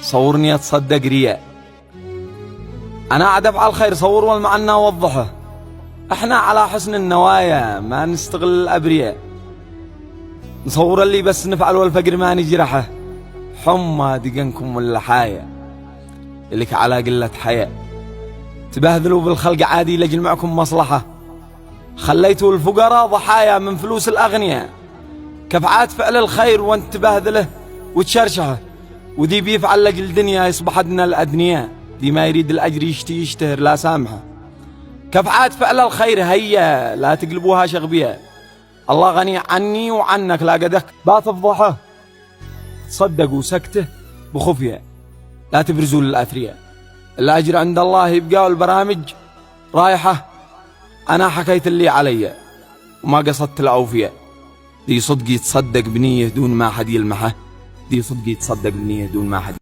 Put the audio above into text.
صورني أتصدق رياء. أنا قاعد أفعل خير صور والمعنى وضحه. احنا على حسن النوايا ما نستغل الأبرياء. نصور اللي بس نفعل والفقر ما نجرحه. حمى دقنكم واللحايا لك على قلة حياء. تبهذلوا بالخلق عادي لجل معكم مصلحة. خليتوا الفقراء ضحايا من فلوس الأغنياء. كفعات فعل الخير وانت تبهذله وتشرشحه. وذي بيفعل لجل دنيا يصبح أدنى الأدنياء. ذي ما يريد الأجر يشتهر لا سامحه. كفعات فعل الخير هيا لا تقلبوها شغبية. الله غني عني وعنك لا قدك باتفضحه. تصدقوا سكته بخفية لا تبرزوا للأثرياء. الأجر عند الله يبقى والبرامج رايحة. أنا حكيت اللي علي وما قصدت الأوفياء. دي صدقي تصدق بنية دون ما حد يلمحه. دي صدقي تصدق بنية دون ما حد